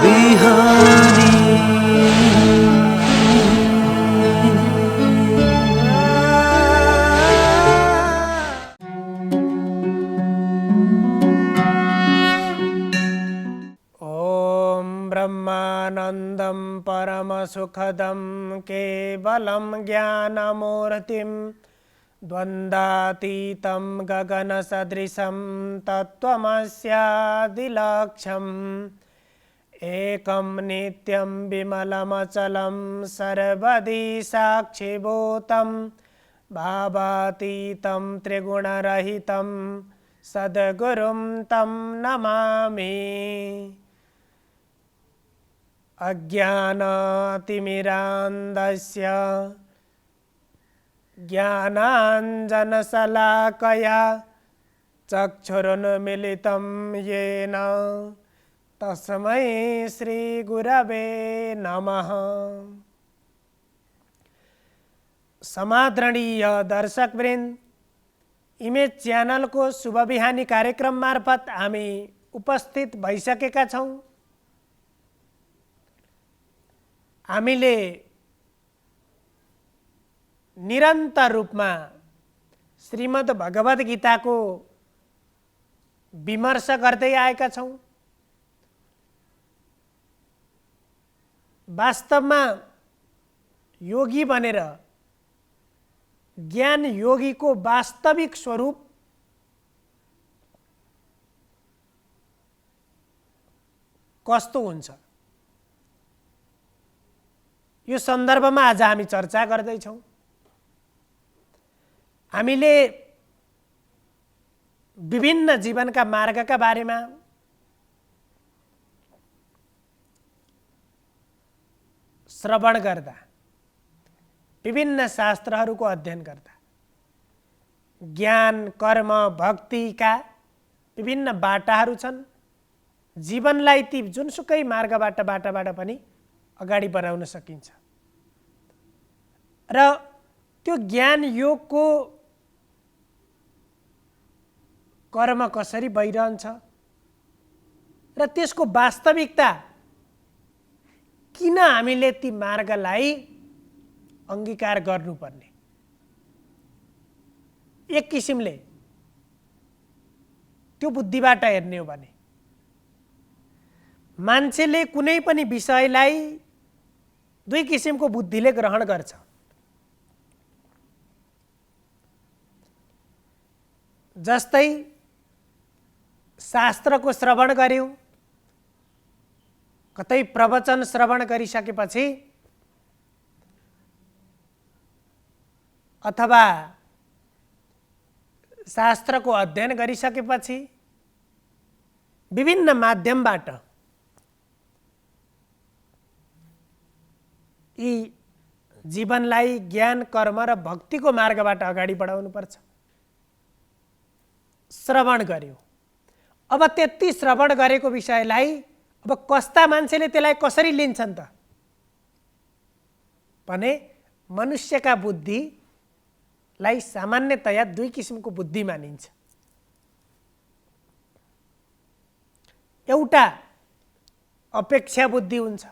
बिहानी। ॐ ब्रह्मानन्दं परमसुखदं केवलं ज्ञानमूर्तिं द्वन्द्वातीतं गगनसदृशं तत्त्वमस्यादिलक्ष्यम् एकं नित्यं विमलमचलं सर्वदि साक्षिभूतं भावातीतं त्रिगुणरहितं सद्गुरुं तं नमामि। अज्ञानतिमिरान्धस्य ज्ञानाञ्जनशलाकया चक्षुरुन्मीलितं येन तस्मै श्रीगुरवे नमः। समादरणीय दर्शकवृन्द, इमेज च्यानलको शुभ बिहानी कार्यक्रम मार्फत हामी उपस्थित भइसकेका छौँ। हामीले निरन्तर रूपमा श्रीमद् भगवद गीताको विमर्श गर्दै आएका छौँ। वास्तवमा योगी बनेर ज्ञान योगीको वास्तविक स्वरूप कस्तो हुन्छ, यो सन्दर्भमा आज हामी चर्चा गर्दैछौँ। हामीले विभिन्न जीवनका मार्गका बारेमा श्रवण गर्दा, विभिन्न शास्त्रहरूको अध्ययन गर्दा ज्ञान, कर्म, भक्तिका विभिन्न बाटाहरू छन्। जीवनलाई ती जुनसुकै मार्गबाट बाटाबाट पनि अगाडि बढाउन सकिन्छ। र त्यो ज्ञान योगको कर्म कसरी भइरहन्छ र त्यसको वास्तविकता किन हामीले ती मार्गलाई अंगीकार गर्नुपर्ने, एक किसिमले त्यो बुद्धिबाट हेर्ने हो भने मान्छेले कुनै पनि विषयलाई दुई किसिमको बुद्धिले ग्रहण गर्छ। जस्तै शास्त्रको श्रवण गर्यो, कतै प्रवचन श्रवण गरिसकेपछि अथवा शास्त्रको अध्ययन गरिसकेपछि विभिन्न माध्यमबाट यी जीवनलाई ज्ञान, कर्म र भक्तिको मार्गबाट अगाडि बढाउनुपर्छ। श्रवण गर्यो, अब त्यति श्रवण गरेको विषयलाई अब कस्ता मान्छेले त्यसलाई कसरी लिन्छन् त भने मनुष्यका बुद्धिलाई सामान्यतया दुई किसिमको बुद्धि मानिन्छ। एउटा अपेक्षा बुद्धि हुन्छ।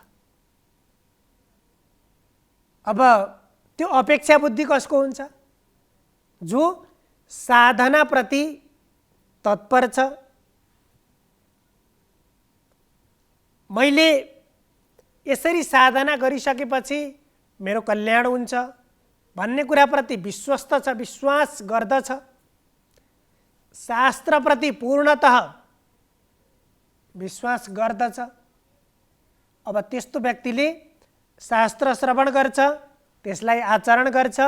अब त्यो अपेक्षा बुद्धि कसको हुन्छ? जो साधना प्रति तत्पर छ। मैले यसरी साधना गरिसकेपछि मेरो कल्याण हुन्छ भन्ने कुराप्रति विश्वस्त छ, विश्वास गर्दछ। शास्त्रप्रति पूर्णतः विश्वास गर्दछ। अब त्यस्तो व्यक्तिले शास्त्र श्रवण गर्छ, त्यसलाई आचरण गर्छ,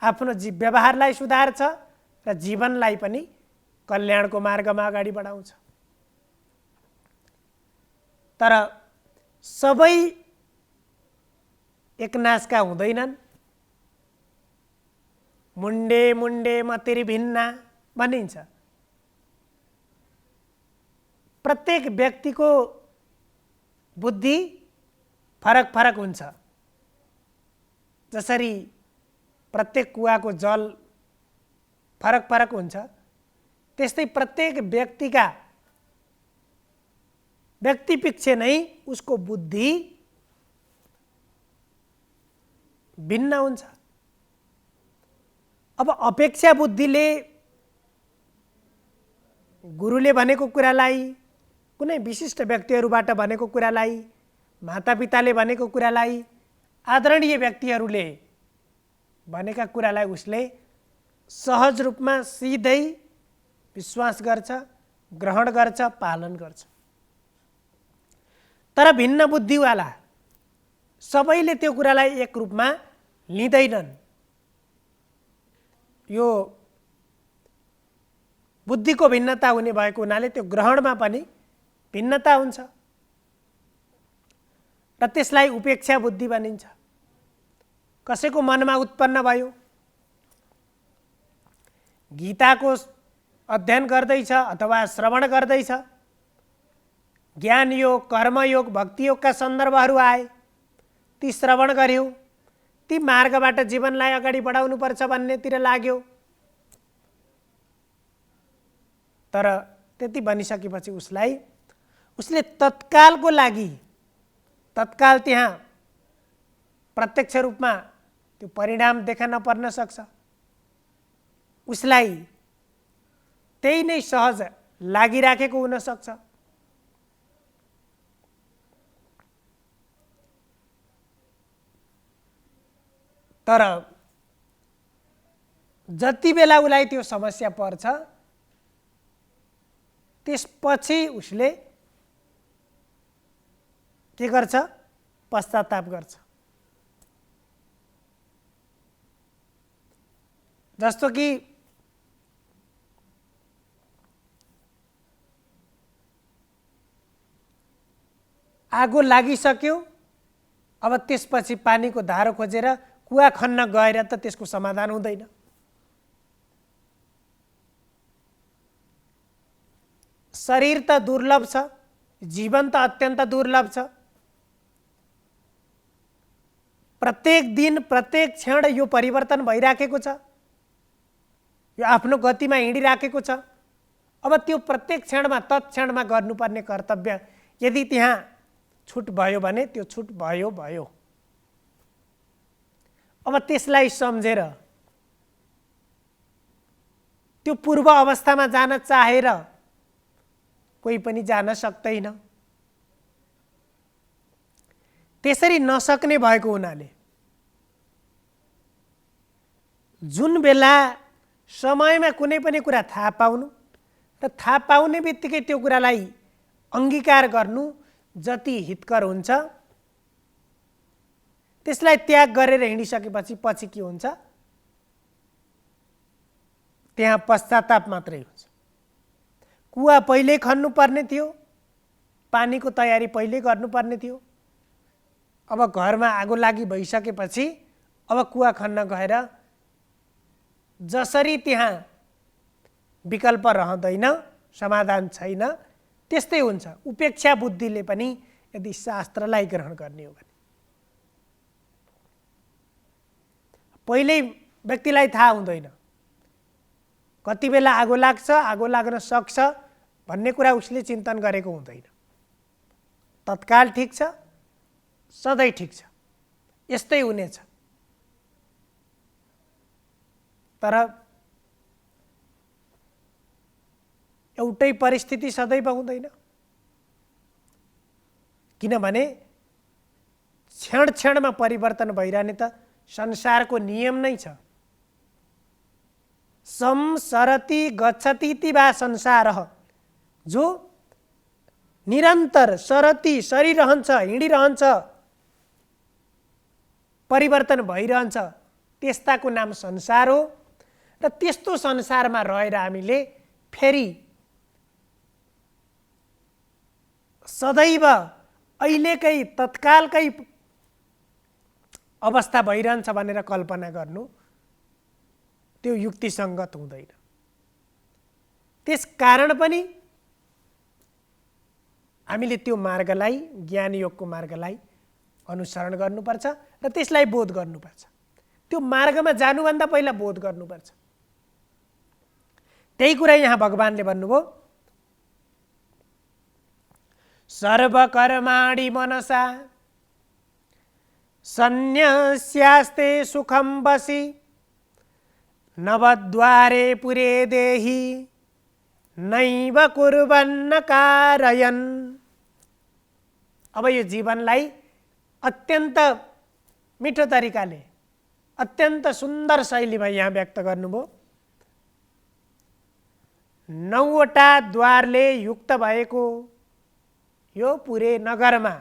आफ्नो व्यवहारलाई सुधार्छ र जीवनलाई पनि कल्याणको मार्गमा अगाडि बढाउँछ। तर सबै एकनासका हुँदैनन्। मुन्डे मुन्डे मतिरि भिन्ना भनिन्छ। प्रत्येक व्यक्तिको बुद्धि फरक फरक हुन्छ। जसरी प्रत्येक कुवाको जल फरक फरक हुन्छ, त्यस्तै प्रत्येक व्यक्तिका व्यक्ति पिच्छे नै उसको बुद्धि भिन्न हुन्छ। अब अपेक्षा बुद्धिले गुरुले भनेको कुरालाई, कुनै विशिष्ट व्यक्तिहरूबाट भनेको कुरालाई, मातापिताले भनेको कुरालाई, आदरणीय व्यक्तिहरूले भनेका कुरालाई उसले सहज रूपमा सिधै विश्वास गर्छ, ग्रहण गर्छ, पालन गर्छ। तर भिन्न बुद्धिवाला सबैले त्यो कुरालाई एक रूपमा लिँदैनन्। यो बुद्धिको भिन्नता हुने भएको हुनाले त्यो ग्रहणमा पनि भिन्नता हुन्छ र त्यसलाई उपेक्षा बुद्धि भनिन्छ। कसैको मनमा उत्पन्न भयो, गीताको अध्ययन गर्दैछ अथवा श्रवण गर्दैछ, ज्ञान योग, कर्मयोग, भक्ति योगका सन्दर्भहरू आए, ती श्रवण गर्यो, ती मार्गबाट जीवनलाई अगाडि बढाउनुपर्छ भन्नेतिर लाग्यो। तर त्यति बनिसकेपछि उसले तत्कालको लागि, तत्काल त्यहाँ प्रत्यक्ष रूपमा त्यो परिणाम देखा नपर्न सक्छ। उसलाई त्यही नै सहज लागिराखेको हुन सक्छ। तर जति बेला उसलाई त्यो समस्या पर्छ त्यसपछि उसले के गर्छ? पश्चाताप गर्छ। जस्तो कि आगो लागिसक्यो, अब त्यसपछि पानीको धारो खोजेर कुवा खन्न गएर त त्यसको समाधान हुँदैन। शरीर त दुर्लभ छ, जीवन त अत्यन्त दुर्लभ छ। प्रत्येक दिन, प्रत्येक क्षण यो परिवर्तन भइराखेको छ, यो आफ्नो गतिमा हिँडिराखेको छ। अब त्यो प्रत्येक क्षणमा, तत्क्षणमा गर्नुपर्ने कर्तव्य यदि त्यहाँ छुट भयो भने त्यो छुट भयो। अब त्यसलाई सम्झेर त्यो पूर्व अवस्थामा जान चाहेर कोही पनि जान सक्दैन। त्यसरी नसक्ने भएको हुनाले जुन बेला समयमा कुनै पनि कुरा थाहा पाउनु र थाहा पाउने बित्तिकै त्यो कुरालाई अङ्गीकार गर्नु जति हितकर हुन्छ, त्यसलाई त्याग गरेर हिँडिसकेपछि पछि के हुन्छ? त्यहाँ पश्चाताप मात्रै हुन्छ। कुवा पहिले खन्नु पर्ने थियो, पानीको तयारी पहिले गर्नुपर्ने थियो। अब घरमा आगो लागि भइसकेपछि अब कुवा खन्न गएर जसरी त्यहाँ विकल्प रहँदैन, समाधान छैन, त्यस्तै हुन्छ। उपेक्षा बुद्धिले पनि यदि शास्त्रलाई ग्रहण गर्ने हो भने पहिल्यै व्यक्तिलाई थाहा हुँदैन कति बेला आगो लाग्छ, आगो लाग्न सक्छ भन्ने कुरा उसले चिन्तन गरेको हुँदैन। तत्काल ठिक छ, सधैँ ठिक छ, यस्तै हुनेछ। तर एउटै परिस्थिति सदैव हुँदैन, किनभने क्षण क्षणमा परिवर्तन भइरहने त संसारको नियम नै छ। संसरति गच्छतीति वा संसारः, जो निरन्तर सरति सरिरहन्छ, हिँडिरहन्छ, परिवर्तन भइरहन्छ, त्यस्ताको नाम संसार हो। र त्यस्तो संसारमा रहेर हामीले फेरि सदैव अहिलेकै तत्कालकै अवस्था भइरहन्छ भनेर कल्पना गर्नु त्यो युक्तिसङ्गत हुँदैन। त्यस कारण पनि हामीले त्यो मार्गलाई, ज्ञान योगको मार्गलाई अनुसरण गर्नुपर्छ र त्यसलाई बोध गर्नुपर्छ। त्यो मार्गमा जानुभन्दा पहिला बोध गर्नुपर्छ। त्यही कुरा यहाँ भगवानले भन्नुभयो, सर्वकर्माणि मनसा सन्न्यस्यास्ते सुखं वसि नवद्वारे पुरे देहि नैव कुर्वन्न कारयन्। अब यो जीवनलाई अत्यन्त मिठो तरिकाले अत्यन्त सुन्दर शैलीमा यहाँ व्यक्त गर्नुभयो। 9वटा द्वारले युक्त भएको यो पुरे नगरमा,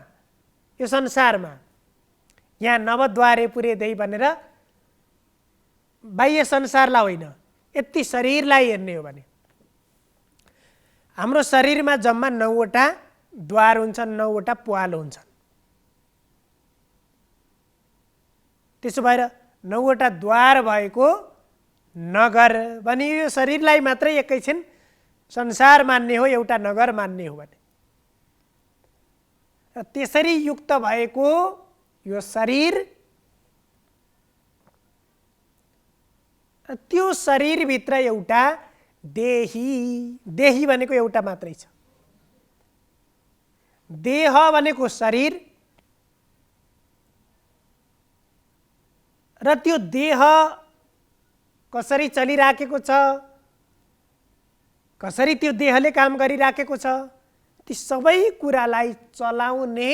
यो संसारमा यहाँ नवद्वारे पुरे देही भनेर बाह्य संसारलाई होइन, यति शरीरलाई हेर्ने हो भने हाम्रो शरीरमा जम्मा 9वटा द्वार हुन्छन्, 9वटा प्वाल हुन्छन्। त्यसो भएर 9वटा द्वार भएको नगर भने यो शरीरलाई मात्रै एकैछिन संसार मान्ने हो, एउटा नगर मान्ने हो भने र त्यसरी युक्त भएको यो शरीर, त्यो शरीरभित्र एउटा देही, देही भनेको एउटा मात्रै छ। देह भनेको शरीर र त्यो देह कसरी चलिराखेको छ, कसरी त्यो देहले काम गरिराखेको छ, ती सबै कुरालाई चलाउने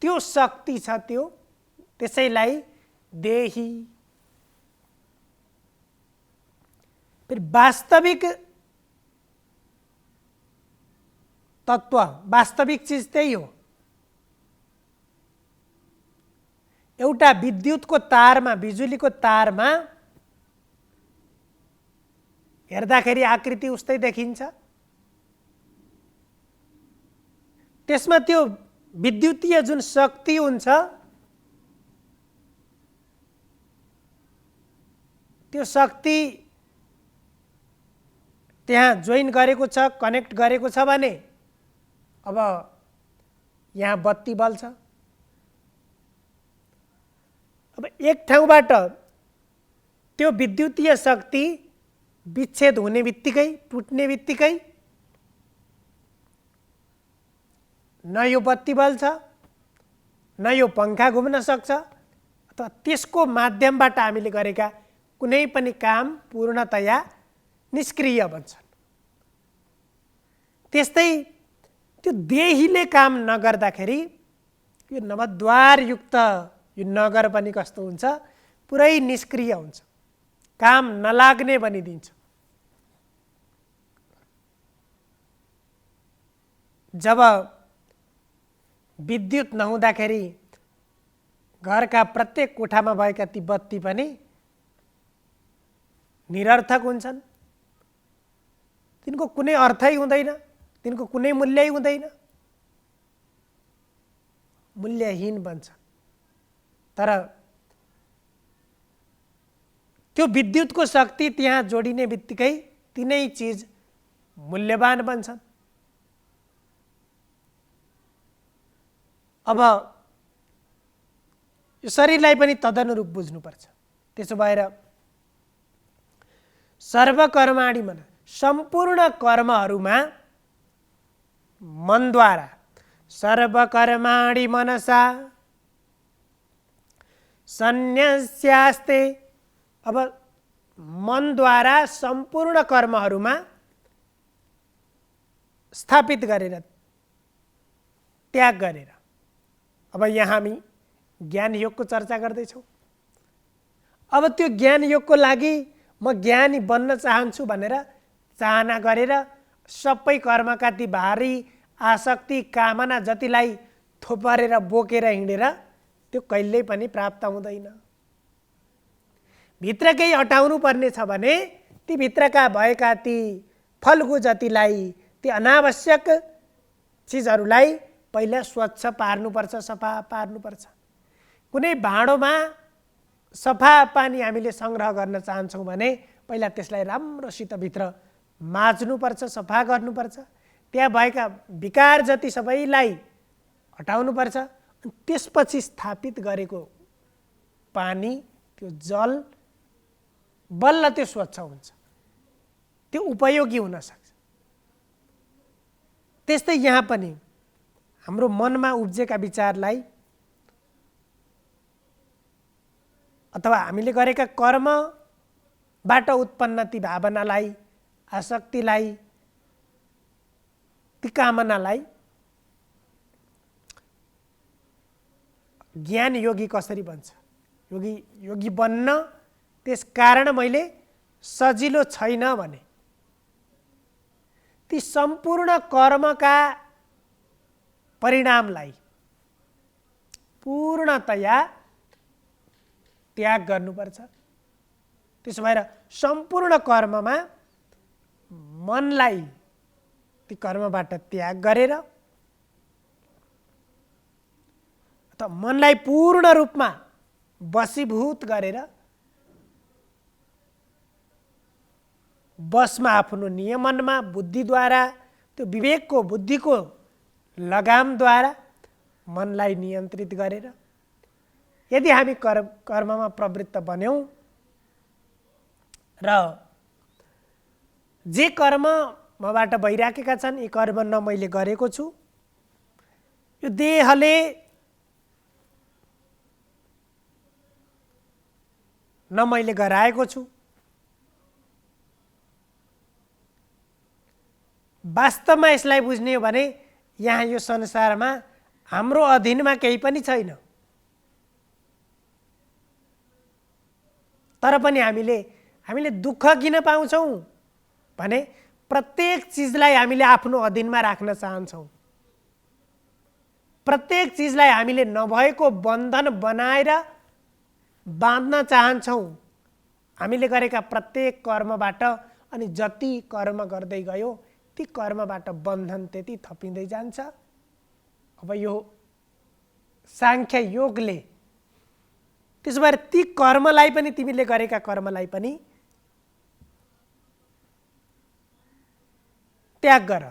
त्यो शक्ति छ, त्यो त्यसैलाई देही। फिर वास्तविक तत्व, वास्तविक चीज त्यही हो। एउटा विद्युतको तारमा, बिजुलीको तारमा हेर्दाखेरि आकृति उस्तै देखिन्छ। त्यसमा त्यो विद्युतीय जुन शक्ति हुन्छ त्यो शक्ति त्यहाँ जोइन गरेको छ, कनेक्ट गरेको छ भने अब यहाँ बत्ती बल्छ। अब एक ठाउँबाट त्यो विद्युतीय शक्ति विच्छेद हुने बित्तिकै, टुट्ने बित्तिकै न यो बत्ती बल्छ, न यो पंखा घुम्न सक्छ, अथवा त्यसको माध्यमबाट हामीले गरेका कुनै पनि काम पूर्णतया निष्क्रिय बन्छन्। त्यस्तै त्यो देहीले काम नगर्दाखेरि यो नवद्वार युक्त यो नगर पनि कस्तो हुन्छ, पुरै निष्क्रिय हुन्छ, काम नलाग्ने बनिदिन्छ। जब विद्युत नहुँदाखेरि घरका प्रत्येक कोठामा भएका ती बत्ती पनि निरर्थक हुन्छन्, तिनको कुनै अर्थै हुँदैन, तिनको कुनै मूल्यै हुँदैन, मूल्यहीन बन्छ। तर त्यो विद्युतको शक्ति त्यहाँ जोडिने बित्तिकै तिनै चीज मूल्यवान बन्छन्। अब यो शरीरलाई पनि तदनुरूप बुझ्नुपर्छ। त्यसो भएर सर्वकर्माणि मन, सम्पूर्ण कर्महरूमा मनद्वारा, सर्वकर्माणि मनसा सन्न्यस्यास्ते। अब मनद्वारा सम्पूर्ण कर्महरूमा स्थापित गरेर, त्याग गरेर। अब यहाँ हामी ज्ञान योगको चर्चा गर्दैछौँ। अब त्यो ज्ञान योगको लागि म ज्ञानी बन्न चाहन्छु भनेर चाहना गरेर सबै कर्मका ती भारी आसक्ति, कामना जतिलाई थोपरेर बोकेर हिँडेर त्यो कहिल्यै पनि प्राप्त हुँदैन। भित्र केही हटाउनु पर्ने छ भने ती भित्रका भएका ती फल्गु जतिलाई, ती अनावश्यक चिजहरूलाई पहिला स्वच्छ पार्नुपर्छ, सफा पार्नुपर्छ। कुनै भाँडोमा सफा पानी हामीले सङ्ग्रह गर्न चाहन्छौँ भने पहिला त्यसलाई राम्रोसित भित्र माझ्नुपर्छ, सफा गर्नुपर्छ। त्यहाँ भएका विकार जति सबैलाई हटाउनुपर्छ। त्यसपछि स्थापित गरेको पानी, त्यो जल बल्ल त्यो स्वच्छ हुन्छ, त्यो उपयोगी हुन सक्छ। त्यस्तै यहाँ पनि हाम्रो मनमा उब्जेका विचारलाई अथवा हामीले गरेका कर्मबाट उत्पन्न ती भावनालाई, आसक्तिलाई, ती कामनालाई ज्ञान योगी कसरी बन्छ? योगी बन्न त्यस कारण मैले सजिलो छैन भने ती सम्पूर्ण कर्मका परिणामलाई पूर्णतया त्याग गर्नुपर्छ। त्यसो भएर सम्पूर्ण कर्ममा मनलाई ती कर्मबाट त्याग गरेर अथवा मनलाई पूर्ण रूपमा वशीभूत गरेर बसमा आफ्नो नियमनमा बुद्धिद्वारा त्यो विवेकको बुद्धिको लगामद्वारा मनलाई नियन्त्रित गरेर यदि हामी कर्ममा प्रवृत्त बन्यौँ र जे कर्म मबाट भइराखेका छन् यी कर्म न मैले गरेको छु, यो देहले न मैले गराएको छु, वास्तवमा यसलाई बुझ्ने हो भने यहाँ यो संसारमा हाम्रो अधीनमा केही पनि छैन। तर पनि हामीले दुःख किन पाउँछौँ भने प्रत्येक चिजलाई हामीले आफ्नो अधीनमा राख्न चाहन्छौँ। प्रत्येक चिजलाई हामीले नभएको बन्धन बनाएर बाँध्न चाहन्छौँ। हामीले गरेका प्रत्येक कर्मबाट अनि जति कर्म गर्दै गयो ती कर्मबाट बन्धन त्यति थपिँदै जान्छ। अब यो सांख्य योगले त्यसो भएर ती कर्मलाई पनि, तिमीले गरेका कर्मलाई पनि त्याग गर।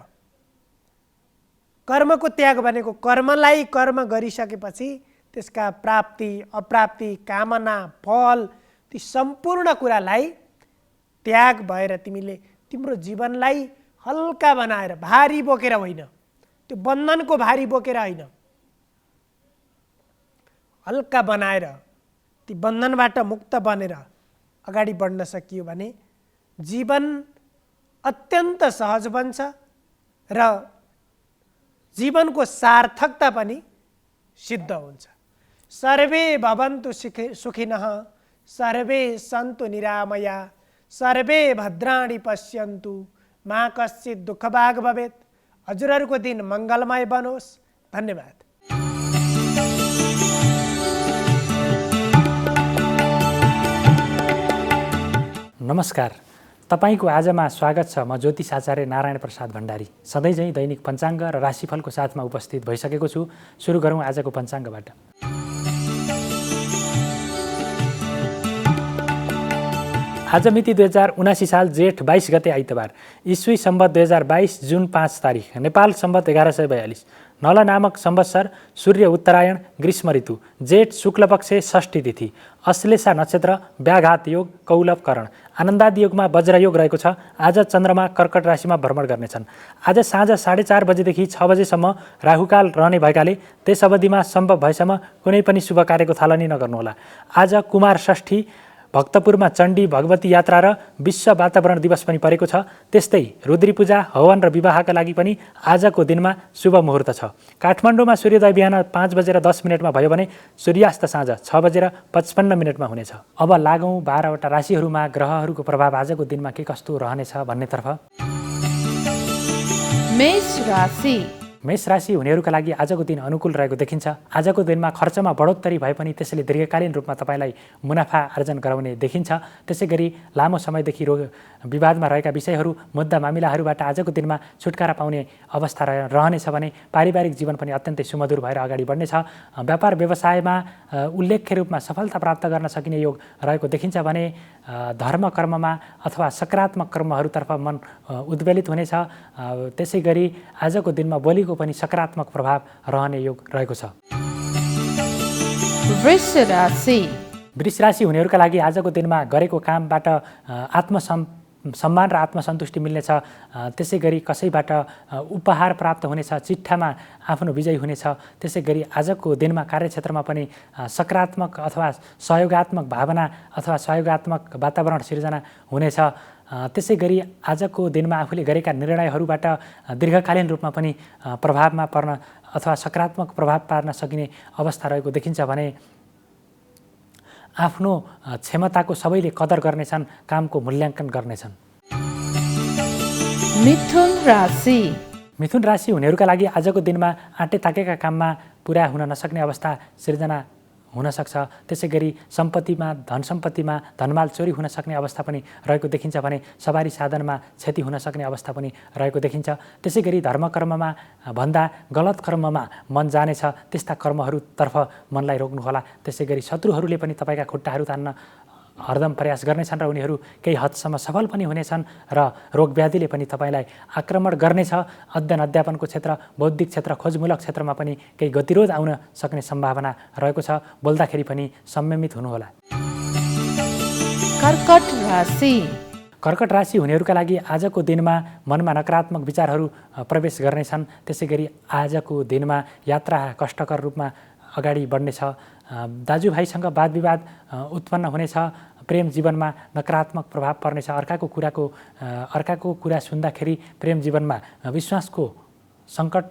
कर्मको त्याग भनेको कर्मलाई कर्म गरिसकेपछि त्यसका प्राप्ति अप्राप्ति कामना फल ती सम्पूर्ण कुरालाई त्याग भएर तिमीले तिम्रो जीवनलाई हल्का बनाएर, भारी बोकेर होइन, त्यो बन्धनको भारी बोकेर होइन, हल्का बनाएर ती बन्धनबाट मुक्त बनेर अगाडि बढ्न सकियो भने जीवन अत्यन्त सहज बन्छ र जीवनको सार्थकता पनि सिद्ध हुन्छ। सर्वे भवन्तु सुखिनः, सर्वे सन्तु निरामया, सर्वे भद्राणि पश्यन्तु, मा कश्चित् दुःखभाग् भवेत्। हजुरहरूको दिन मङ्गलमय बनोस्। धन्यवाद। नमस्कार, तपाईको आजमा स्वागत छ। म ज्योतिष आचार्य नारायण प्रसाद भण्डारी सधैँझैँ दैनिक पञ्चाङ्ग र राशिफलको साथमा उपस्थित भइसकेको छु। सुरु गरौँ आजको पञ्चाङ्गबाट। आज मिति 2079 साल जेठ 22 गते आइतबार, ईस्वी सम्वत 2022 जुन 5 तारिक, नेपाल सम्वत 1142, नल नामक संवत्सर, सूर्य उत्तरायण, ग्रीष्म ऋतु, जेठ शुक्लपक्ष षष्ठी तिथि, अश्लेषा नक्षत्र, व्याघात योग, कौलभ करण, आनन्दादि योगमा वज्रयोग रहेको छ। आज चन्द्रमा कर्कट राशिमा भ्रमण गर्नेछन्। आज साँझ 4:30 बजेदेखि 6 बजेसम्म राहुकाल रहने भएकाले त्यस अवधिमा सम्भव भएसम्म कुनै पनि शुभ कार्यको थालनी नगर्नुहोला। आज कुमार षष्ठी, भक्तपुरमा चण्डी भगवती यात्रा र विश्व वातावरण दिवस पनि परेको छ। त्यस्तै रुद्री पूजा, हवन र विवाहका लागि पनि आजको दिनमा शुभ मुहुर्त छ। काठमाडौँमा सूर्योदय बिहान 5:10 भयो भने सूर्यास्त साँझ 6:55 हुनेछ। अब लागौँ 12वटा राशिहरूमा ग्रहहरूको प्रभाव आजको दिनमा के कस्तो रहनेछ भन्नेतर्फ। मेष राशि हुनेहरूका लागि आजको दिन अनुकूल रहेको देखिन्छ। आजको दिनमा खर्चमा बढोत्तरी भए पनि त्यसैले दीर्घकालीन रूपमा तपाईँलाई मुनाफा आर्जन गराउने देखिन्छ। त्यसै गरी लामो समयदेखि विवादमा रहेका विषयहरू, मुद्दा मामिलाहरूबाट आजको दिनमा छुटकारा पाउने अवस्था रहनेछ भने पारिवारिक जीवन पनि अत्यन्तै सुमधुर भएर अगाडि बढ्नेछ। व्यापार व्यवसायमा उल्लेख्य रूपमा सफलता प्राप्त गर्न सकिने योग रहेको देखिन्छ भने धर्म कर्ममा अथवा सकारात्मक कर्महरूतर्फ मन उद्वेलित हुनेछ। त्यसै गरी आजको दिनमा बोलीको पनि सकारात्मक प्रभाव रहने योग रहेको छ। वृष राशि हुनेहरूका लागि आजको दिनमा गरेको कामबाट सम्मान र आत्मसन्तुष्टि मिल्नेछ। त्यसै गरी कसैबाट उपहार प्राप्त हुनेछ, चिट्ठामा आफ्नो विजय हुनेछ। त्यसै गरी आजको दिनमा कार्यक्षेत्रमा पनि सकारात्मक अथवा सहयोगात्मक भावना अथवा सहयोगात्मक वातावरण सिर्जना हुनेछ। त्यसै गरी आजको दिनमा आफूले गरेका निर्णयहरूबाट दीर्घकालीन रूपमा पनि प्रभावमा पर्न अथवा सकारात्मक प्रभाव पार्न सकिने अवस्था रहेको देखिन्छ भने आफ्नो क्षमताको सबैले कदर गर्नेछन्, कामको मूल्याङ्कन गर्नेछन्। मिथुन राशि हुनेहरूका लागि आजको दिनमा आँटे ताकेका काममा पुरा हुन नसक्ने अवस्था सिर्जना हुनसक्छ। त्यसै गरी सम्पत्तिमा, धन सम्पत्तिमा धनमाल चोरी हुन सक्ने अवस्था पनि रहेको देखिन्छ भने सवारी साधनमा क्षति हुन सक्ने अवस्था पनि रहेको देखिन्छ। त्यसै गरी धर्मकर्ममा भन्दा गलत कर्ममा मन जानेछ, त्यस्ता कर्महरूतर्फ मनलाई रोक्नुहोला। त्यसै गरी शत्रुहरूले पनि तपाईँका खुट्टाहरू तान्न हरदम प्रयास गर्नेछन् र उनीहरू केही हदसम्म सफल पनि हुनेछन् र रोगव्याधिले पनि तपाईँलाई आक्रमण गर्नेछ। अध्ययन अध्यापनको क्षेत्र, बौद्धिक क्षेत्र, खोजमूलक क्षेत्रमा पनि केही गतिरोध आउन सक्ने सम्भावना रहेको छ। बोल्दाखेरि पनि संयमित हुनुहोला। कर्कट राशि हुनेहरूका लागि आजको दिनमा मनमा नकारात्मक विचारहरू प्रवेश गर्नेछन्। त्यसै गरी आजको दिनमा यात्रा कष्टकर रूपमा अगाडि बढ्नेछ। दाजुभाइसँग वाद विवाद उत्पन्न हुनेछ। प्रेम जीवनमा नकारात्मक प्रभाव पर्नेछ। अर्काको कुरा सुन्दाखेरि प्रेम जीवनमा विश्वासको सङ्कट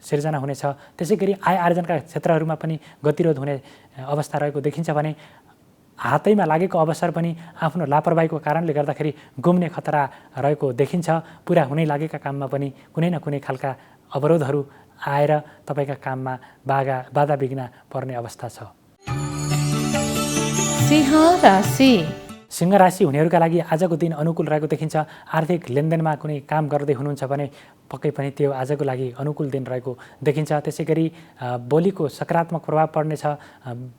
सिर्जना हुनेछ। त्यसै गरी आय आर्जनका क्षेत्रहरूमा पनि गतिरोध हुने अवस्था रहेको देखिन्छ भने हातैमा लागेको अवसर पनि आफ्नो लापरवाहीको कारणले गर्दाखेरि गुम्ने खतरा रहेको देखिन्छ। पुरा हुनै लागेका काममा पनि कुनै न कुनै खालका अवरोधहरू आएर तपाईँका काममा बाधा बिघ्न पर्ने अवस्था छ। सिंह राशि हुनेहरूका लागि आजको दिन अनुकूल रहेको देखिन्छ। आर्थिक लेनदेनमा कुनै काम गर्दै हुनुहुन्छ भने पक्कै पनि त्यो आजको लागि अनुकूल दिन रहेको देखिन्छ। त्यसै गरी बोलीको सकारात्मक प्रभाव पर्नेछ।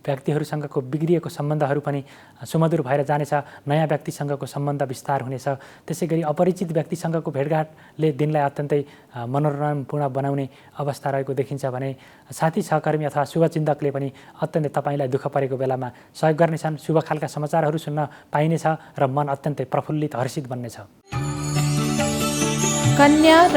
व्यक्तिहरूसँगको बिग्रिएको सम्बन्धहरू पनि सुमधुर भएर जानेछ। नयाँ व्यक्तिसँगको सम्बन्ध विस्तार हुनेछ। त्यसै गरी अपरिचित व्यक्तिसँगको भेटघाटले दिनलाई अत्यन्तै मनोरञ्जनपूर्ण बनाउने अवस्था रहेको देखिन्छ भने साथी सहकर्मी अथवा शुभचिन्तकले पनि अत्यन्तै तपाईँलाई दुःख परेको बेलामा सहयोग गर्नेछन्। शुभ खालका समाचारहरू सुन्न पाइनेछ र मन अत्यन्तै प्रफुल्लित हर्षित बन्नेछ। कन्या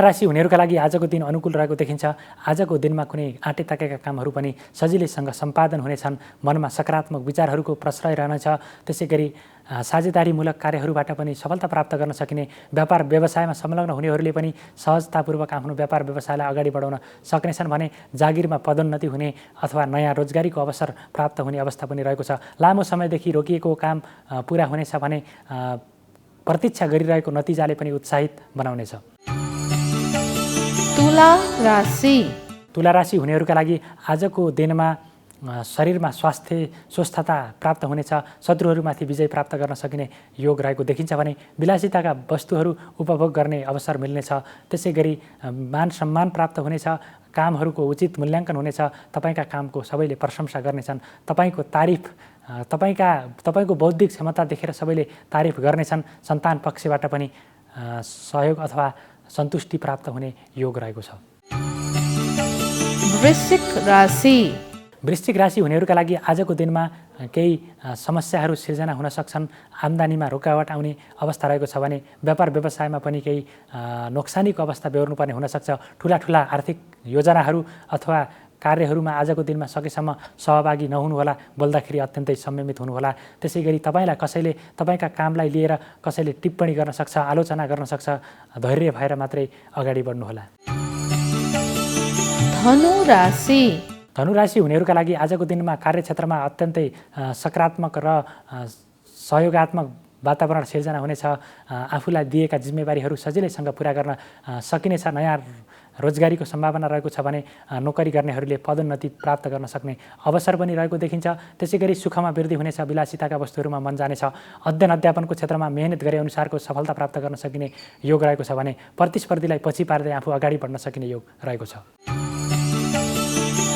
राशि हुनेहरूका लागि आजको दिन अनुकूल रहेको देखिन्छ। आजको दिनमा कुनै आँटे ताकेका कामहरू पनि सजिलैसँग सम्पादन हुनेछन्। मनमा सकारात्मक विचारहरूको प्रश्रय रहनेछ। त्यसै गरी साझेदारीमूलक कार्यहरूबाट पनि सफलता प्राप्त गर्न सकिने। व्यापार व्यवसायमा संलग्न हुनेहरूले पनि सहजतापूर्वक आफ्नो व्यापार व्यवसायलाई अगाडि बढाउन सक्नेछन् भने जागिरमा पदोन्नति हुने अथवा नयाँ रोजगारीको अवसर प्राप्त हुने अवस्था पनि रहेको छ। लामो समयदेखि रोकिएको काम पुरा हुनेछ भने प्रतीक्षा गरिरहेको नतिजाले पनि उत्साहित बनाउनेछ। तुला राशि हुनेहरूका लागि आजको दिनमा शरीरमा स्वस्थता प्राप्त हुनेछ। शत्रुहरूमाथि विजय प्राप्त गर्न सकिने योग रहेको देखिन्छ भने विलासिताका वस्तुहरू उपभोग गर्ने अवसर मिल्नेछ। त्यसै गरी मान सम्मान प्राप्त हुनेछ। कामहरूको उचित मूल्याङ्कन हुनेछ। तपाईँका कामको सबैले प्रशंसा गर्नेछन्। तपाईँको बौद्धिक क्षमता देखेर सबैले तारिफ गर्नेछन्। सन्तान पक्षबाट पनि सहयोग अथवा सन्तुष्टि प्राप्त हुने योग रहेको छ। वृश्चिक राशि हुनेहरूका लागि आजको दिनमा केही समस्याहरू सिर्जना हुन सक्छन्। आम्दानीमा रोकावट आउने अवस्था रहेको छ भने व्यापार व्यवसायमा पनि केही नोक्सानीको अवस्था बेहोर्नुपर्ने हुनसक्छ। ठुला आर्थिक योजनाहरू अथवा कार्यहरूमा आजको दिनमा सकेसम्म सहभागी नहुनुहोला। बोल्दाखेरि अत्यन्तै संयमित हुनुहोला। त्यसै गरी तपाईँलाई कसैले तपाईँका कामलाई लिएर कसैले टिप्पणी गर्न सक्छ, आलोचना गर्न सक्छ। धैर्य भएर मात्रै अगाडि बढ्नुहोला। धनु राशि हुनेहरूका लागि आजको दिनमा कार्यक्षेत्रमा अत्यन्तै सकारात्मक र सहयोगात्मक वातावरण सिर्जना हुनेछ। आफूलाई दिएका जिम्मेवारीहरू सजिलैसँग पुरा गर्न सकिनेछ। नयाँ रोजगारीको सम्भावना रहेको छ भने नोकरी गर्नेहरूले पदोन्नति प्राप्त गर्न सक्ने अवसर पनि रहेको देखिन्छ। त्यसै गरी सुखमा वृद्धि हुनेछ। विलासिताका वस्तुहरूमा मन जानेछ। अध्ययन अध्यापनको क्षेत्रमा मेहनत गरे अनुसारको सफलता प्राप्त गर्न सकिने योग रहेको छ भने प्रतिस्पर्धीलाई पछि पार्दै आफू अगाडि बढ्न सकिने योग रहेको छ।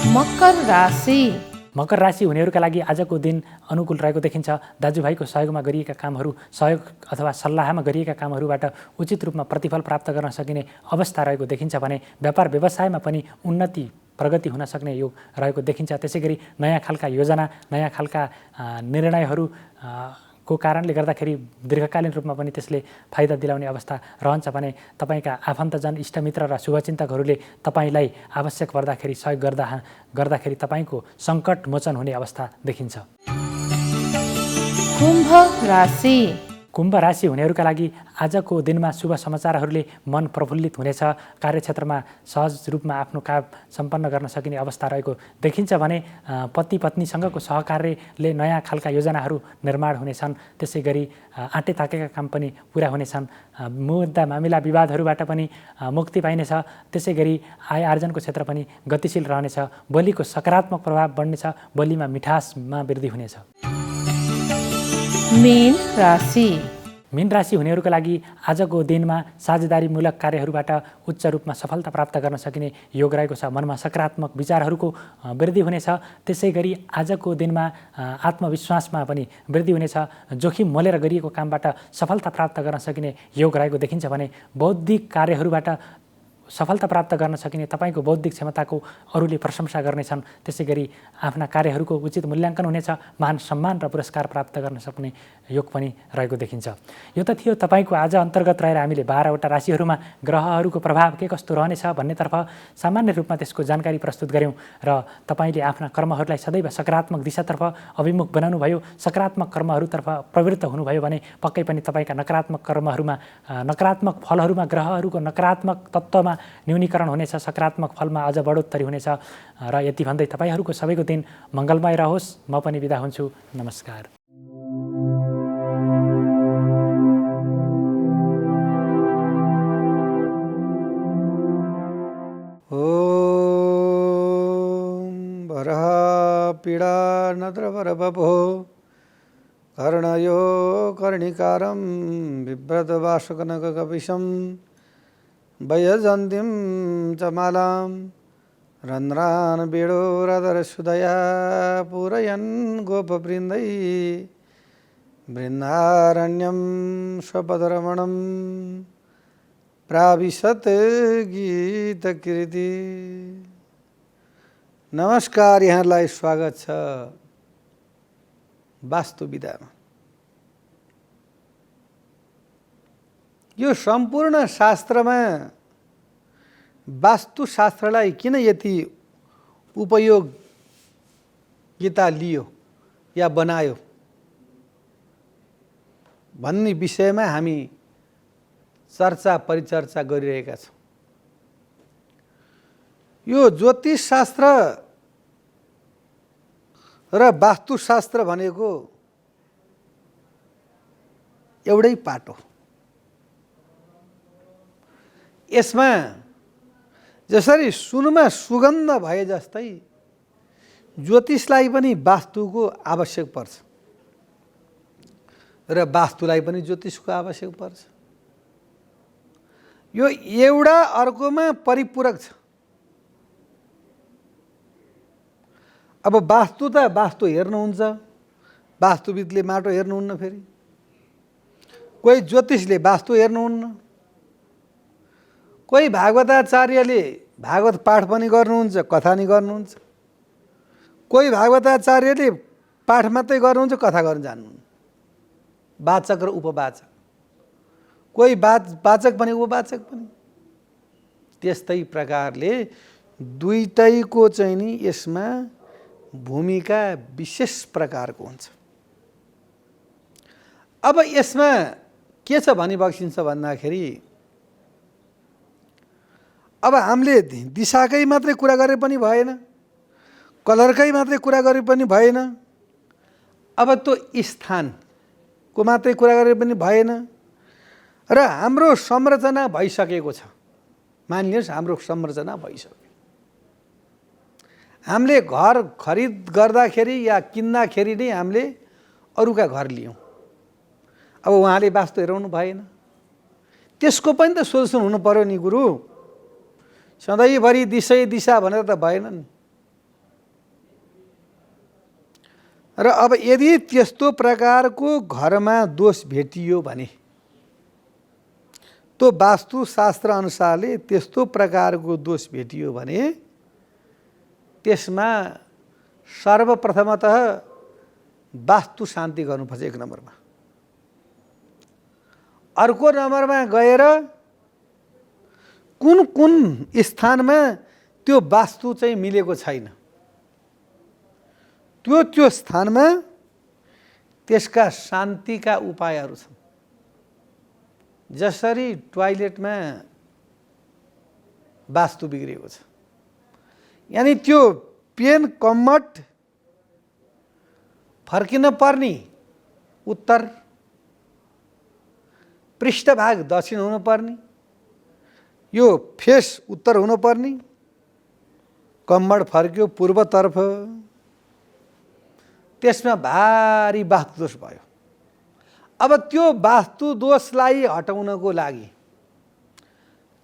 मकर राशि हुनेहरूका लागि आजको दिन अनुकूल रहेको देखिन्छ। दाजुभाइको सहयोग अथवा सल्लाहमा गरिएका कामहरूबाट उचित रूपमा प्रतिफल प्राप्त गर्न सकिने अवस्था रहेको देखिन्छ भने व्यापार व्यवसायमा पनि उन्नति प्रगति हुन सक्ने योग रहेको देखिन्छ। त्यसै गरी नयाँ खालका योजना, नयाँ खालका निर्णयहरू को कारणले गर्दाखेरि दीर्घकालीन रूपमा पनि त्यसले फाइदा दिलाउने अवस्था रहन्छ भने तपाईँका आफन्तजन इष्टमित्र र शुभचिन्तकहरूले तपाईँलाई आवश्यक पर्दाखेरि सहयोग गर्दाखेरि तपाईँको सङ्कट मोचन हुने अवस्था देखिन्छ। कुम्भ राशि। कुम्भ राशि हुनेहरूका लागि आजको दिनमा शुभ समाचारहरूले मन प्रफुल्लित हुनेछ। कार्यक्षेत्रमा सहज रूपमा आफ्नो काम सम्पन्न गर्न सकिने अवस्था रहेको देखिन्छ भने पति पत्नीसँगको सहकार्यले नयाँ खालका योजनाहरू निर्माण हुनेछन्। त्यसै गरी आँटे ताकेका काम पनि पुरा हुनेछन्। मुद्दा मामिला विवादहरूबाट पनि मुक्ति पाइनेछ। त्यसै गरी आय आर्जनको क्षेत्र पनि गतिशील रहनेछ। बोलीको सकारात्मक प्रभाव बढ्नेछ। बोलीमा मिठासमा वृद्धि हुनेछ। मीन राशि। मीन राशि हुनेहरूका लागि आजको दिनमा साझेदारीमूलक कार्यहरूबाट उच्च रूपमा सफलता प्राप्त गर्न सकिने योग रहेको छ। मनमा सकारात्मक विचारहरूको वृद्धि हुनेछ। त्यसै गरी आजको दिनमा आत्मविश्वासमा पनि वृद्धि हुनेछ। जोखिम मोलेर गरिएको कामबाट सफलता प्राप्त गर्न सकिने योग रहेको देखिन्छ भने बौद्धिक कार्यहरूबाट सफलता प्राप्त गर्न सकिने तपाईँको बौद्धिक क्षमताको अरूले प्रशंसा गर्नेछन्। त्यसै गरी आफ्ना कार्यहरूको उचित मूल्याङ्कन हुनेछ। मान सम्मान र पुरस्कार प्राप्त गर्न सक्ने योग पनि रहेको देखिन्छ। यो त थियो तपाईँको आज अन्तर्गत रहेर हामीले 12वटा राशिहरूमा ग्रहहरूको प्रभाव के कस्तो रहनेछ भन्नेतर्फ सामान्य रूपमा त्यसको जानकारी प्रस्तुत गऱ्यौँ र तपाईँले आफ्ना कर्महरूलाई सदैव सकारात्मक दिशातर्फ अभिमुख बनाउनु भयो, सकारात्मक कर्महरूतर्फ प्रवृत्त हुनुभयो भने पक्कै पनि तपाईँका नकारात्मक कर्महरूमा नकारात्मक फलहरूमा ग्रहहरूको नकारात्मक तत्त्वमा न्यूनीकरण हुनेछ। सकारात्मक फलमा अझ बढोत्तरी हुनेछ र यति भन्दै तपाईँहरूको सबैको दिन मङ्गलमय रहोस्। म पनि बिदा हुन्छु। नमस्कार। ओम वरः पीडा नद्रवरवपो कर्णयो कर्णिकारं बिभ्रतवासकनककपिशं वयजन्तीं च मालां रन्ध्रान् वेणोरधरसुधया पूरयन् गोपवृन्दै वृन्दारण्यं स्वपदरमणं प्राविशत् गीतकृति। नमस्कार, यहाँलाई स्वागत छ वास्तु विधामा। यो सम्पूर्ण शास्त्रमा वास्तुशास्त्रलाई किन यति उपयोगिता लियो या बनायो भन्ने विषयमा हामी चर्चा परिचर्चा गरिरहेका छौँ। यो ज्योतिषशास्त्र र वास्तुशास्त्र भनेको एउटै पाटो। यसमा जसरी सुनमा सुगन्ध भए जस्तै ज्योतिषलाई पनि वास्तुको आवश्यक पर्छ र वास्तुलाई पनि ज्योतिषको आवश्यक पर्छ। यो एउटा अर्कोमा परिपूरक छ। अब वास्तु त वास्तु हेर्नुहुन्छ, वास्तुविदले माटो हेर्नुहुन्न, फेरि कोही ज्योतिषले वास्तु हेर्नुहुन्न, कोही भागवताचार्यले भागवत पाठ पनि गर्नुहुन्छ, कथा नि गर्नुहुन्छ, कोही भागवताचार्यले पाठ मात्रै गर्नुहुन्छ, कथा गर्न जान्नुहुन्न, वाचक र उपवाचक, कोही वाचक पनि उपवाचक पनि। त्यस्तै प्रकारले दुईटैको चाहिँ नि यसमा भूमिका विशेष प्रकारको हुन्छ। अब यसमा के छ भनी बक्सिन्छ भन्दाखेरि अब हामीले दिशाकै मात्रै कुरा गरे पनि भएन, कलरकै मात्रै कुरा गरे पनि भएन, अब त्यो स्थानको मात्रै कुरा गरे पनि भएन र हाम्रो संरचना भइसकेको छ। मानिलिनुहोस् हाम्रो संरचना भइसक्यो। हामीले घर खरिद गर्दाखेरि या किन्दाखेरि नै हामीले अरूका घर लियौँ। अब उहाँले वास्तु हेराउनु भएन, त्यसको पनि त सोल्युसन हुनु पर्यो नि गुरु। सधैँभरि दिशा भनेर त भएन नि। र अब यदि त्यस्तो प्रकारको घरमा दोष भेटियो भने त्यो वास्तुशास्त्र अनुसारले त्यस्तो प्रकारको दोष भेटियो भने त्यसमा सर्वप्रथमतः वास्तु शान्ति गर्नुपर्छ। एक नम्बरमा अर्को नम्बरमा गएर कुन कुन स्थानमा त्यो वास्तु चाहिँ मिलेको छैन, त्यो स्थानमा त्यसका शान्तिका उपायहरू छन्। जसरी टोयलेटमा वास्तु बिग्रेको छ, यानी त्यो पेन कम्मट फर्किन पर्ने उत्तर, पृष्ठभाग दक्षिण हुनुपर्ने, यो फेस उत्तर हुनुपर्ने, कम्मड फर्क्यो पूर्वतर्फ, त्यसमा भारी वास्तुदोष भयो। अब त्यो वास्तुदोषलाई हटाउनको लागि,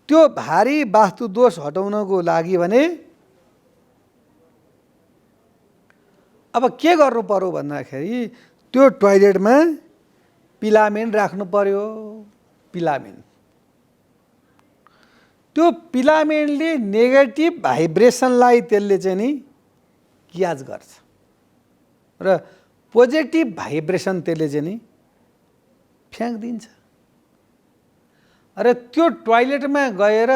त्यो भारी वास्तुदोष हटाउनको लागि भने अब के गर्नु पर्यो भन्दाखेरि त्यो टोयलेटमा पिलामेन राख्नु पर्यो। पिलामेन, त्यो पिलामेनले नेगेटिभ भाइब्रेसनलाई त्यसले चाहिँ नि क्याच गर्छ र पोजिटिभ भाइब्रेसन त्यसले चाहिँ नि फ्याँकिदिन्छ। र त्यो टोयलेटमा गएर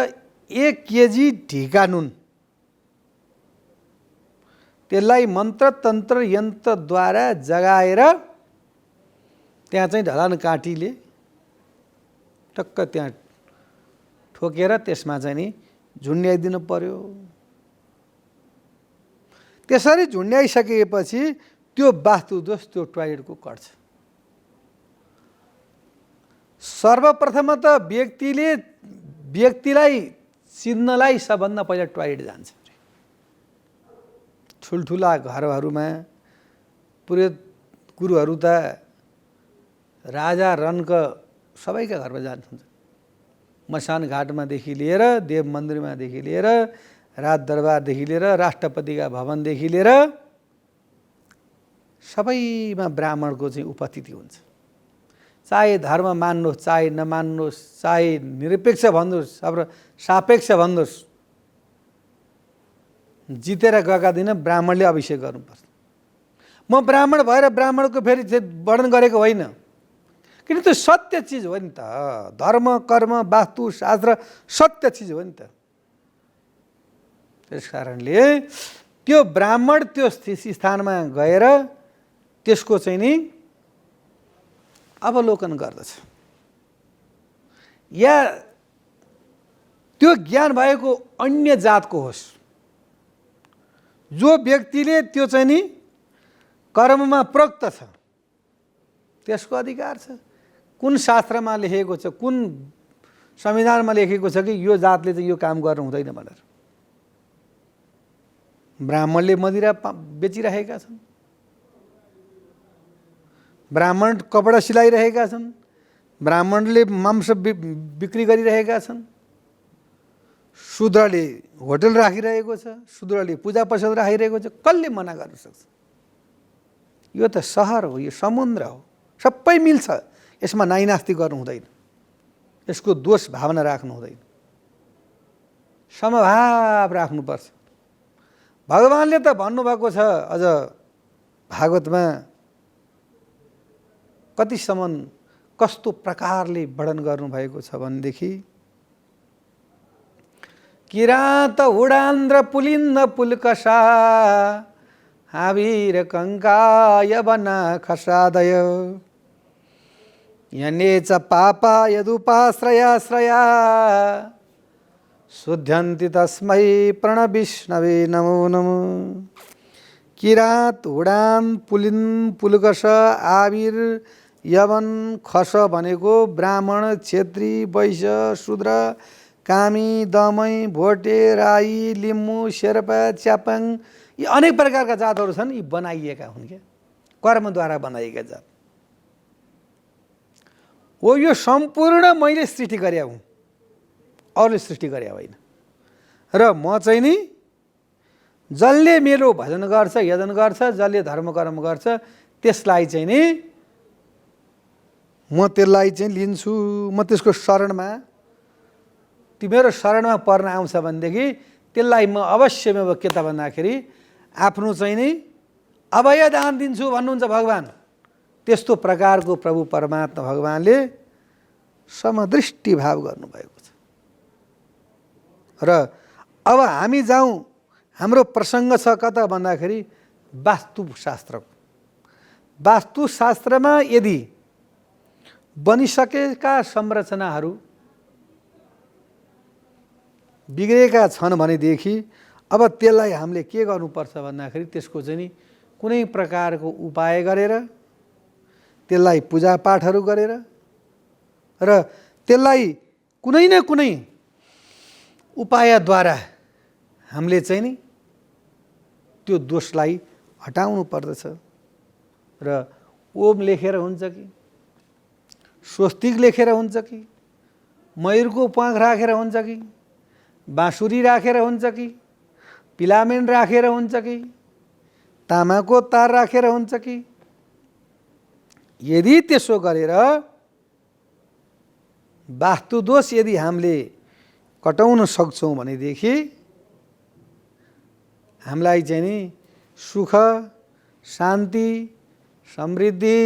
1 केजी ढिका नुन, त्यसलाई मन्त्र तन्त्र यन्त्रद्वारा जगाएर त्यहाँ चाहिँ ढलान काँटीले टक्क त्यहाँ ठोकेर त्यसमा चाहिँ नि झुन्ड्याइदिनु पर्यो। त्यसरी झुन्ड्याइसकेपछि त्यो वास्तुदोष त्यो टोयलेटको कट्छ। सर्वप्रथम त व्यक्तिलाई चिन्नलाई सबभन्दा पहिला टोयलेट जान्छ। ठुल्ठुला घरहरूमा पुरै गुरुहरू त राजा रन्क सबैका घरमा जान्छन्। मसान घाटमादेखि लिएर देव मन्दिरमादेखि लिएर राज दरबारदेखि लिएर राष्ट्रपतिका भवनदेखि लिएर सबैमा ब्राह्मणको चाहिँ उपस्थिति हुन्छ। चाहे धर्म मान्नुहोस् चाहे नमान्नुहोस्, चाहे निरपेक्ष भन्नुहोस् अब सापेक्ष भन्नुहोस्, जितेर गएका दिन ब्राह्मणले अभिषेक गर्नुपर्छ। म ब्राह्मण भएर ब्राह्मणको फेरि वर्णन गरेको होइन, किन त्यो सत्य चिज हो नि त। धर्म कर्म वास्तु शास्त्र सत्य चिज हो नि त। त्यस कारणले त्यो ब्राह्मण त्यो स्थानमा गएर त्यसको चाहिँ नि अवलोकन गर्दछ, या त्यो ज्ञान भएको अन्य जातको होस्, जो व्यक्तिले त्यो चाहिँ नि कर्ममा प्रयुक्त छ त्यसको अधिकार छ। कुन शास्त्रमा लेखेको छ, कुन संविधानमा लेखेको छ कि यो जातले चाहिँ यो काम गर्नु हुँदैन भनेर। ब्राह्मणले मदिरा बेचिरहेका छन्, ब्राह्मण कपडा सिलाइरहेका छन्, ब्राह्मणले मांस बिक्री गरिरहेका छन्, शूद्रले होटल राखिरहेको छ, शूद्रले पूजा पसल राखिरहेको छ। कसले मना गर्न सक्छ? यो त सहर हो, यो समुद्र हो, सबै मिल्छ। यसमा नाइनास्ती गर्नु हुँदैन, यसको दोष भावना राख्नु हुँदैन, समभाव राख्नुपर्छ। भगवानले त भन्नुभएको छ अझ भागवतमा कतिसम्म कस्तो प्रकारले वर्णन गर्नुभएको छ भनेदेखि किरात उडान्द्र पुलिन्द पुलकसा हावीर कंकाय वना खसादय यनेच पापा यदुपाश्रयाश्रया शुद्ध्यन्ति तस्मै प्रणविष्णवे नमो नमो। किरात उडान पुलिन पुलकस आविर यवन खस भनेको ब्राह्मण क्षेत्री वैश्य शूद्र कामी दमै भोटे राई लिम्बू शेर्पा च्यापाङ यी अनेक प्रकारका जातहरू छन्। यी बनाइएका हुन् क्या, कर्मद्वारा बनाइएका जात हो। यो सम्पूर्ण मैले सृष्टि गरे हुँ, अरूले सृष्टि गरे होइन। र म चाहिँ नि जसले मेरो भजन गर्छ यजन गर्छ, जसले धर्म कर्म गर्छ त्यसलाई चाहिँ नि म त्यसलाई चाहिँ लिन्छु। म त्यसको शरणमा, तिम्रो शरणमा पर्न आउँछ भनेदेखि त्यसलाई म अवश्यमै के त भन्दाखेरि आफ्नो चाहिँ नि अभय दान दिन्छु भन्नुहुन्छ भगवान। त्यस्तो प्रकारको प्रभु परमात्मा भगवानले समदृष्टि भाव गर्नुभएको छ। र अब हामी जाउँ, हाम्रो प्रसङ्ग छ कता भन्दाखेरि वास्तुशास्त्रको। वास्तुशास्त्रमा यदि बनिसकेका संरचनाहरू बिग्रेका छन् भनेदेखि अब त्यसलाई हामीले के गर्नुपर्छ भन्दाखेरि त्यसको चाहिँ नि कुनै प्रकारको उपाय गरेर, त्यसलाई पूजापाठहरू गरेर र त्यसलाई कुनै न कुनै उपायद्वारा हामीले चाहिँ नि त्यो दोषलाई हटाउनु पर्दछ। र ओम लेखेर हुन्छ कि, स्वस्तिक लेखेर हुन्छ कि, मयूरको प्वाँख राखेर हुन्छ कि, बाँसुरी राखेर हुन्छ कि, पिलामेन राखेर हुन्छ कि, तामाको तार राखेर हुन्छ कि, यदि त्यसो गरेर वास्तुदोष यदि हामीले कटाउन सक्छौँ भनेदेखि हामीलाई चाहिँ नि सुख, शान्ति, समृद्धि,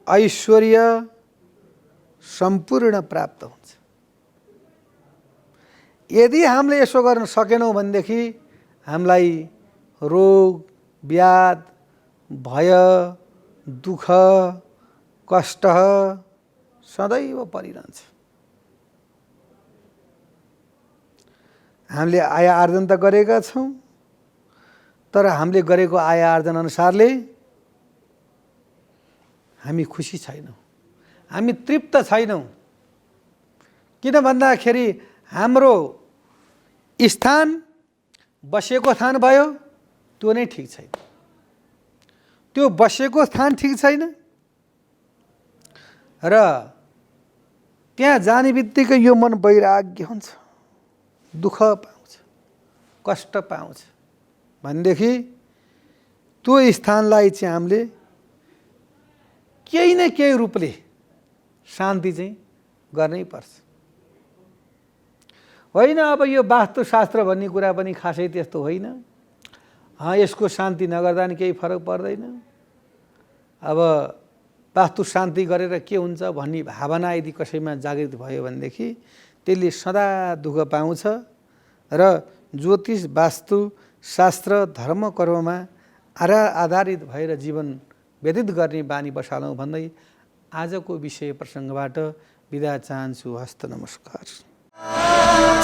ऐश्वर्य सम्पूर्ण प्राप्त हुन्छ। यदि हामीले यसो गर्न सकेनौँ भनेदेखि हामीलाई रोग, व्याध, भय, दुःख, कष्ट सदैव परिरहन्छ। हामीले आय आर्जन त गरेका छौँ, तर हामीले गरेको आय आर्जन अनुसारले हामी खुसी छैनौँ, हामी तृप्त छैनौँ। किन भन्दाखेरि हाम्रो स्थान बसेको स्थान भयो त्यो नै ठिक छैन, त्यो बसेको स्थान ठिक छैन र त्यहाँ जाने बित्तिकै यो मन वैराग्य हुन्छ, दुःख पाउँछ, कष्ट पाउँछ भनेदेखि त्यो स्थानलाई चाहिँ हामीले केही न केही रूपले शान्ति चाहिँ गर्नै पर्छ। होइन अब यो वास्तुशास्त्र भन्ने कुरा पनि खासै त्यस्तो होइन, यसको शान्ति नगर्दा नि केही फरक पर्दैन। अब वास्तु शान्ति गरेर के हुन्छ भन्ने भावना यदि कसैमा जागृत भयो भनेदेखि त्यसले सदा दुःख पाउँछ। र ज्योतिष, वास्तु शास्त्र, धर्म कर्ममा आधारित भएर जीवन व्यतीत गर्ने बानी बसालौँ भन्दै आजको विषय प्रसङ्गबाट बिदा चाहन्छु। हस्त नमस्कार।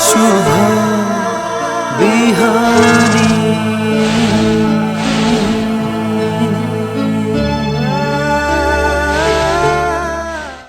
शुभ बिहानी।